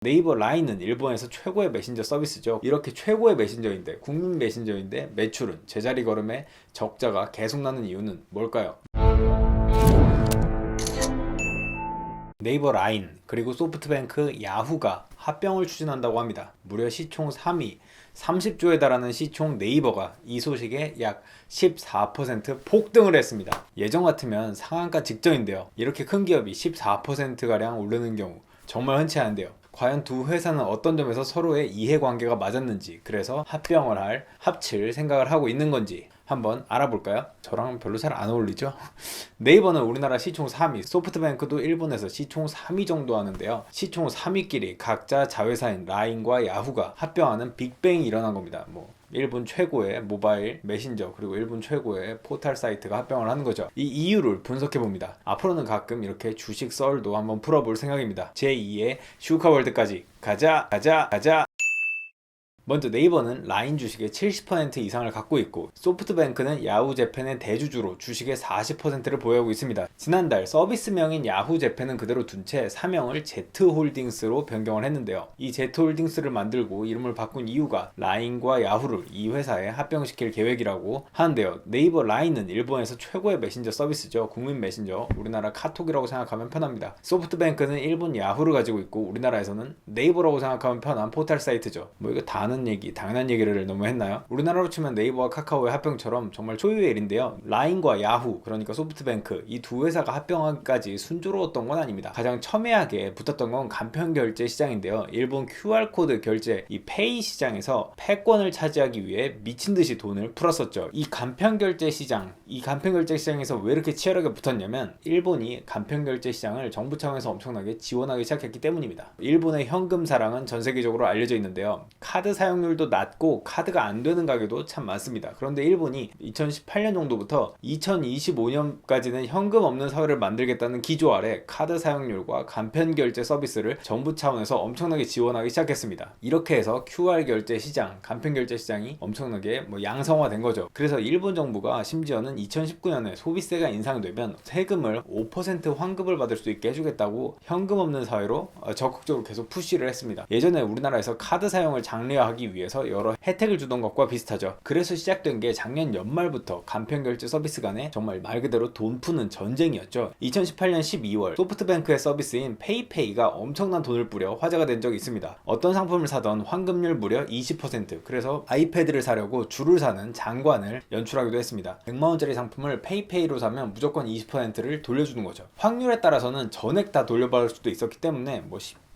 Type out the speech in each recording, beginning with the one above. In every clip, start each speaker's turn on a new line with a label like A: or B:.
A: 네이버 라인은 일본에서 최고의 메신저 서비스죠. 이렇게 최고의 메신저인데, 국민 메신저인데 매출은 제자리 걸음에 적자가 계속 나는 이유는 뭘까요? 네이버 라인 그리고 소프트뱅크, 야후가 합병을 추진한다고 합니다. 무려 시총 3위 30조에 달하는 시총 네이버가 이 소식에 약 14% 폭등을 했습니다. 예전 같으면 상한가 직전인데요. 이렇게 큰 기업이 14%가량 오르는 경우 정말 흔치 않은데요. 과연 두 회사는 어떤 점에서 서로의 이해관계가 맞았는지, 그래서 합칠 생각을 하고 있는 건지 한번 알아볼까요? 저랑 별로 잘 안 어울리죠? 네이버는 우리나라 시총 3위, 소프트뱅크도 일본에서 시총 3위 정도 하는데요. 시총 3위끼리 각자 자회사인 라인과 야후가 합병하는 빅뱅이 일어난 겁니다. 일본 최고의 모바일 메신저 그리고 일본 최고의 포털 사이트가 합병을 하는 거죠. 이 이유를 분석해 봅니다. 앞으로는 가끔 이렇게 주식 썰도 한번 풀어볼 생각입니다. 제2의 슈카월드까지 가자. 먼저 네이버는 라인 주식의 70% 이상을 갖고 있고, 소프트뱅크는 야후재팬의 대주주로 주식의 40%를 보유하고 있습니다. 지난달 서비스명인 야후재팬은 그대로 둔 채 사명을 Z홀딩스로 변경을 했는데요. 이 Z홀딩스를 만들고 이름을 바꾼 이유가 라인과 야후를 이 회사에 합병시킬 계획이라고 하는데요. 네이버 라인은 일본에서 최고의 메신저 서비스죠. 국민 메신저, 우리나라 카톡이라고 생각하면 편합니다. 소프트뱅크는 일본 야후를 가지고 있고, 우리나라에서는 네이버라고 생각하면 편한 포털 사이트죠. 이거 다 아는 얘기, 당연한 얘기를 너무 했나요? 우리나라로 치면 네이버와 카카오의 합병처럼 정말 초유의 일인데요. 라인과 야후, 그러니까 소프트뱅크, 이 두 회사가 합병하기까지 순조로웠던 건 아닙니다. 가장 첨예하게 붙었던 건 간편결제 시장인데요. 일본 QR코드 결제, 이 페이 시장에서 패권을 차지하기 위해 미친듯이 돈을 풀었었죠. 이 간편결제 시장에서 왜 이렇게 치열하게 붙었냐면, 일본이 간편결제 시장을 정부 차원에서 엄청나게 지원하기 시작했기 때문입니다. 일본의 현금 사랑은 전 세계적으로 알려져 있는데요. 카드 사용률도 낮고 카드가 안 되는 가게도 참 많습니다. 그런데 일본이 2018년 정도부터 2025년까지는 현금 없는 사회를 만들겠다는 기조 아래 카드 사용률과 간편 결제 서비스를 정부 차원에서 엄청나게 지원하기 시작했습니다. 이렇게 해서 QR 결제 시장, 간편 결제 시장이 엄청나게 양성화된 거죠. 그래서 일본 정부가 심지어는 2019년에 소비세가 인상되면 세금을 5% 환급을 받을 수 있게 해주겠다고 현금 없는 사회로 적극적으로 계속 푸시를 했습니다. 예전에 우리나라에서 카드 사용을 장려하기 위해서 여러 혜택을 주던 것과 비슷하죠. 그래서 시작된 게 작년 연말부터 간편결제 서비스 간에 정말 말 그대로 돈 푸는 전쟁이었죠. 2018년 12월 소프트뱅크의 서비스인 페이페이가 엄청난 돈을 뿌려 화제가 된 적이 있습니다. 어떤 상품을 사던 환급률 무려 20%, 그래서 아이패드를 사려고 줄을 사는 장관을 연출하기도 했습니다. 100만원짜리 상품을 페이페이로 사면 무조건 20%를 돌려주는 거죠. 확률에 따라서는 전액 다 돌려받을 수도 있었기 때문에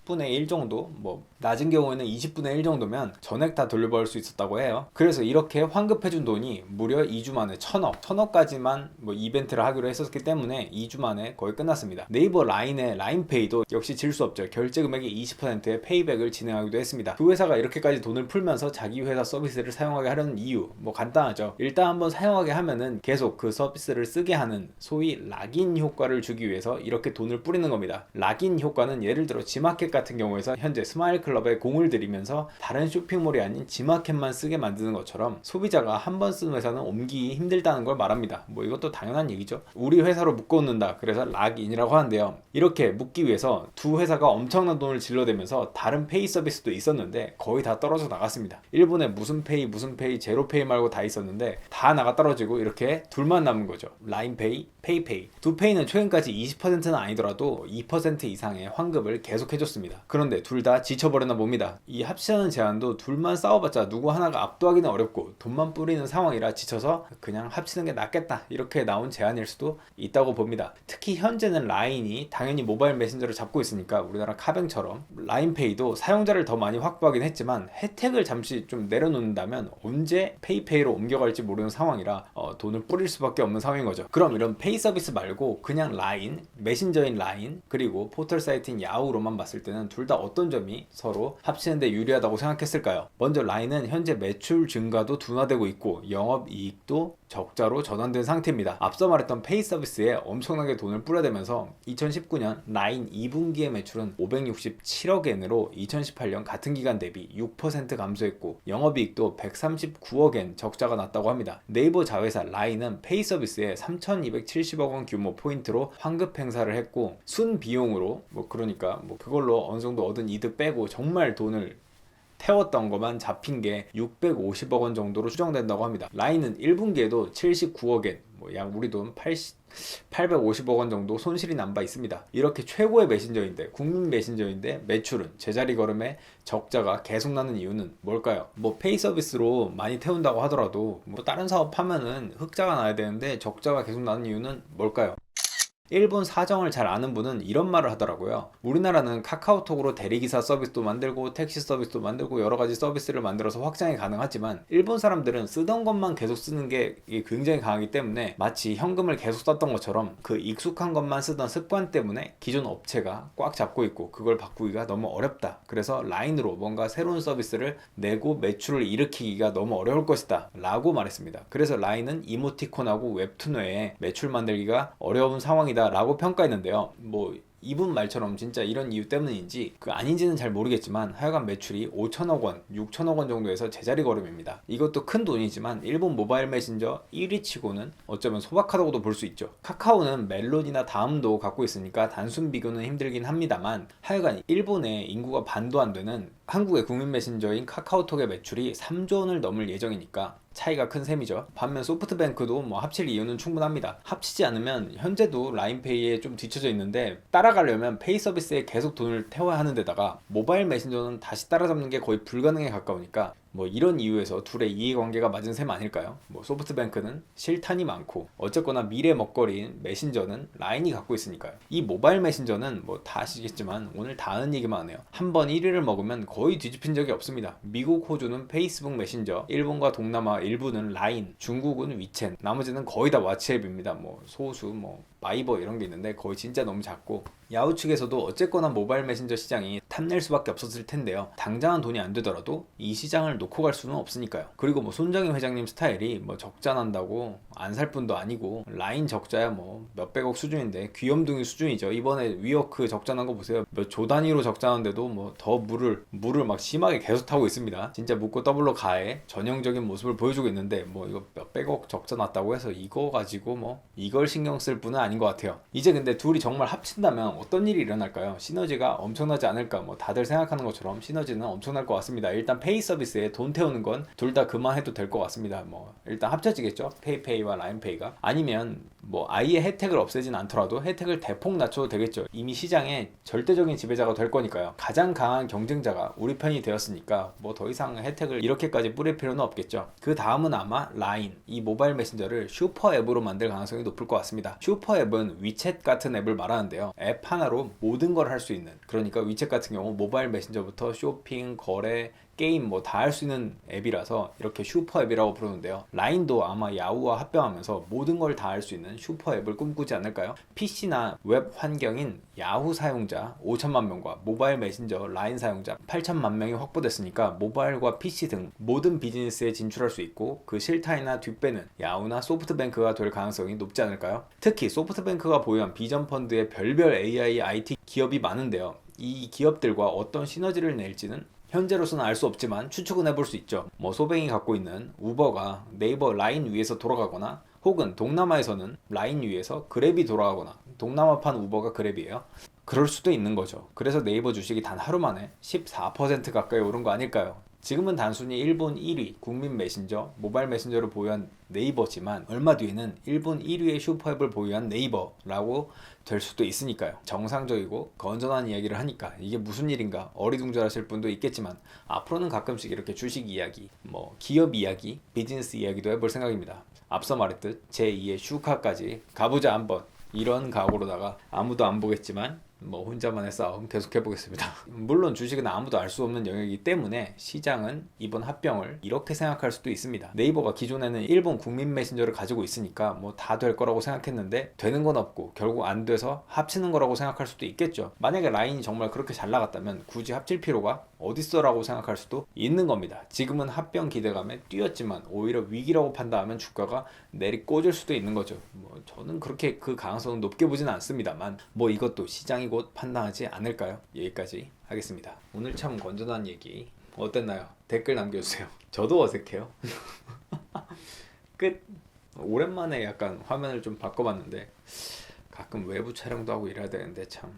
A: 10분의 1 정도, 낮은 경우에는 20분의 1 정도면 전액 다 돌려받을 수 있었다고 해요. 그래서 이렇게 환급해준 돈이 무려 2주 만에 1000억까지만 이벤트를 하기로 했었기 때문에 2주 만에 거의 끝났습니다. 네이버 라인의 라인페이도 역시 질 수 없죠. 결제 금액의 20%의 페이백을 진행하기도 했습니다. 그 회사가 이렇게까지 돈을 풀면서 자기 회사 서비스를 사용하게 하려는 이유, 간단하죠. 일단 한번 사용하게 하면은 계속 그 서비스를 쓰게 하는 소위 락인 효과를 주기 위해서 이렇게 돈을 뿌리는 겁니다. 락인 효과는 예를 들어 지마켓 같은 경우에서 현재 스마일 클럽에 공을 들이면서 다른 쇼핑몰이 아닌 지마켓만 쓰게 만드는 것처럼 소비자가 한 번 쓴 회사는 옮기기 힘들다는 걸 말합니다. 이것도 당연한 얘기죠. 우리 회사로 묶어놓는다, 그래서 락인이라고 하는데요. 이렇게 묶기 위해서 두 회사가 엄청난 돈을 질러대면서 다른 페이 서비스도 있었는데 거의 다 떨어져 나갔습니다. 일본에 무슨 페이, 제로페이 말고 다 있었는데 다 나가 떨어지고 이렇게 둘만 남은 거죠. 라인페이, 페이페이. 두 페이는 최근까지 20%는 아니더라도 2% 이상의 환급을 계속 해줬습니다. 그런데 둘 다 지쳐버렸나 봅니다. 이 합치자는 제안도 둘만 싸워봤자 누구 하나가 압도하기는 어렵고 돈만 뿌리는 상황이라 지쳐서 그냥 합치는 게 낫겠다, 이렇게 나온 제안일 수도 있다고 봅니다. 특히 현재는 라인이 당연히 모바일 메신저를 잡고 있으니까 우리나라 카뱅처럼 라인페이도 사용자를 더 많이 확보하긴 했지만 혜택을 잠시 좀 내려놓는다면 언제 페이페이로 옮겨갈지 모르는 상황이라 돈을 뿌릴 수밖에 없는 상황인 거죠. 그럼 이런 페이 서비스 말고 그냥 라인, 메신저인 라인, 그리고 포털 사이트인 야후로만 봤을 때는 둘 다 어떤 점이 서로 합치는데 유리하다고 생각했을까요? 먼저 라인은 현재 매출 증가도 둔화되고 있고 영업이익도 적자로 전환된 상태입니다. 앞서 말했던 페이 서비스에 엄청나게 돈을 뿌려대면서 2019년 라인 2분기의 매출은 567억 엔으로 2018년 같은 기간 대비 6% 감소했고 영업이익도 139억 엔 적자가 났다고 합니다. 네이버 자회사 라인은 페이 서비스에 3,270억 원 규모 포인트로 환급 행사를 했고 순 비용으로 그러니까 그걸로 어느 정도 얻은 이득 빼고 정말 돈을 태웠던 것만 잡힌 게 650억 원 정도로 추정된다고 합니다. 라인은 1분기에도 79억 엔, 약 우리 돈 850억 원 정도 손실이 난 바 있습니다. 이렇게 최고의 메신저인데, 국민 메신저인데 매출은 제자리 걸음에 적자가 계속 나는 이유는 뭘까요? 페이 서비스로 많이 태운다고 하더라도 다른 사업 하면은 흑자가 나야 되는데 적자가 계속 나는 이유는 뭘까요? 일본 사정을 잘 아는 분은 이런 말을 하더라고요. 우리나라는 카카오톡으로 대리기사 서비스도 만들고 택시 서비스도 만들고 여러가지 서비스를 만들어서 확장이 가능하지만 일본 사람들은 쓰던 것만 계속 쓰는 게 굉장히 강하기 때문에 마치 현금을 계속 썼던 것처럼 그 익숙한 것만 쓰던 습관 때문에 기존 업체가 꽉 잡고 있고 그걸 바꾸기가 너무 어렵다. 그래서 라인으로 뭔가 새로운 서비스를 내고 매출을 일으키기가 너무 어려울 것이다 라고 말했습니다. 그래서 라인은 이모티콘하고 웹툰 외에 매출 만들기가 어려운 상황이 라고 평가했는데요. 이분 말처럼 진짜 이런 이유 때문인지 아닌지는 잘 모르겠지만 하여간 매출이 5천억 원, 6천억 원 정도에서 제자리 걸음입니다. 이것도 큰 돈이지만 일본 모바일 메신저 1위 치고는 어쩌면 소박하다고도 볼 수 있죠. 카카오는 멜론이나 다음도 갖고 있으니까 단순 비교는 힘들긴 합니다만 하여간 일본의 인구가 반도 안 되는 한국의 국민 메신저인 카카오톡의 매출이 3조 원을 넘을 예정이니까 차이가 큰 셈이죠. 반면 소프트뱅크도 합칠 이유는 충분합니다. 합치지 않으면 현재도 라인페이에 좀 뒤쳐져 있는데 따라가려면 페이 서비스에 계속 돈을 태워야 하는 데다가 모바일 메신저는 다시 따라잡는 게 거의 불가능에 가까우니까 이런 이유에서 둘의 이해관계가 맞은 셈 아닐까요? 소프트뱅크는 실탄이 많고 어쨌거나 미래 먹거리인 메신저는 라인이 갖고 있으니까요. 이 모바일 메신저는 다 아시겠지만 오늘 다 아는 얘기만 하네요. 한번 1위를 먹으면 거의 뒤집힌 적이 없습니다. 미국, 호주는 페이스북 메신저, 일본과 동남아 일부는 라인, 중국은 위챗, 나머지는 거의 다 왓츠앱입니다. 소수, 바이버 이런 게 있는데 거의 진짜 너무 작고 야후 측에서도 어쨌거나 모바일 메신저 시장이 탐낼 수밖에 없었을 텐데요. 당장은 돈이 안 되더라도 이 시장을 놓고 갈 수는 없으니까요. 그리고 손정희 회장님 스타일이 적자 난다고 안 살 뿐도 아니고 라인 적자야 몇백억 수준인데 귀염둥이 수준이죠. 이번에 위워크 적자 난 거 보세요. 몇 조 단위로 적자 나는데도 더 물을 막 심하게 계속 타고 있습니다. 진짜 묻고 더블로 가해 전형적인 모습을 보여주고 있는데 이거 몇백억 적자 났다고 해서 이거 가지고 이걸 신경 쓸 분은 아닌 것 같아요. 이제 근데 둘이 정말 합친다면 어떤 일이 일어날까요? 시너지가 엄청나지 않을까? 다들 생각하는 것처럼 시너지는 엄청날 것 같습니다. 일단 페이 서비스에 돈 태우는 건 둘 다 그만해도 될 것 같습니다. 일단 합쳐지겠죠? 페이페이와 라인페이가. 아니면 아예 혜택을 없애진 않더라도 혜택을 대폭 낮춰도 되겠죠. 이미 시장의 절대적인 지배자가 될 거니까요. 가장 강한 경쟁자가 우리 편이 되었으니까 더 이상 혜택을 이렇게까지 뿌릴 필요는 없겠죠. 그 다음은 아마 라인, 이 모바일 메신저를 슈퍼 앱으로 만들 가능성이 높을 것 같습니다. 슈퍼 앱은 위챗 같은 앱을 말하는데요. 앱 하나로 모든 걸 할 수 있는, 그러니까 위챗 같은 경우 모바일 메신저부터 쇼핑, 거래, 게임 다 할 수 있는 앱이라서 이렇게 슈퍼 앱이라고 부르는데요. 라인도 아마 야후와 합병하면서 모든 걸 다 할 수 있는 슈퍼 앱을 꿈꾸지 않을까요? PC나 웹 환경인 야후 사용자 5천만 명과 모바일 메신저 라인 사용자 8천만 명이 확보됐으니까 모바일과 PC 등 모든 비즈니스에 진출할 수 있고 그 실타이나 뒷배는 야후나 소프트뱅크가 될 가능성이 높지 않을까요? 특히 소프트뱅크가 보유한 비전 펀드의 별별 AI, IT 기업이 많은데요. 이 기업들과 어떤 시너지를 낼지는 현재로서는 알 수 없지만 추측은 해볼 수 있죠. 소뱅이 갖고 있는 우버가 네이버 라인 위에서 돌아가거나 혹은 동남아에서는 라인 위에서 그랩이 돌아가거나 동남아판 우버가 그랩이에요. 그럴 수도 있는 거죠. 그래서 네이버 주식이 단 하루 만에 14% 가까이 오른 거 아닐까요? 지금은 단순히 일본 1위 국민 메신저, 모바일 메신저를 보유한 네이버지만 얼마 뒤에는 일본 1위의 슈퍼앱을 보유한 네이버라고 될 수도 있으니까요. 정상적이고 건전한 이야기를 하니까 이게 무슨 일인가 어리둥절하실 분도 있겠지만 앞으로는 가끔씩 이렇게 주식 이야기, 기업 이야기, 비즈니스 이야기도 해볼 생각입니다. 앞서 말했듯 제2의 슈카까지 가보자 한번, 이런 각오로다가 아무도 안 보겠지만 뭐 혼자만의 싸움 계속 해보겠습니다. 물론 주식은 아무도 알 수 없는 영역이기 때문에 시장은 이번 합병을 이렇게 생각할 수도 있습니다. 네이버가 기존에는 일본 국민 메신저를 가지고 있으니까 뭐 다 될 거라고 생각했는데 되는 건 없고 결국 안 돼서 합치는 거라고 생각할 수도 있겠죠. 만약에 라인이 정말 그렇게 잘 나갔다면 굳이 합칠 필요가 어딨어 라고 생각할 수도 있는 겁니다. 지금은 합병 기대감에 뛰었지만 오히려 위기라고 판단하면 주가가 내리 꽂을 수도 있는 거죠. 뭐 저는 그렇게 그 가능성은 높게 보지는 않습니다만 뭐 이것도 시장이 곧 판단하지 않을까요? 여기까지 하겠습니다. 오늘 참 건전한 얘기 어땠나요? 댓글 남겨주세요. 저도 어색해요. 끝. 오랜만에 약간 화면을 좀 바꿔봤는데 가끔 외부 촬영도 하고 이래야 되는데 참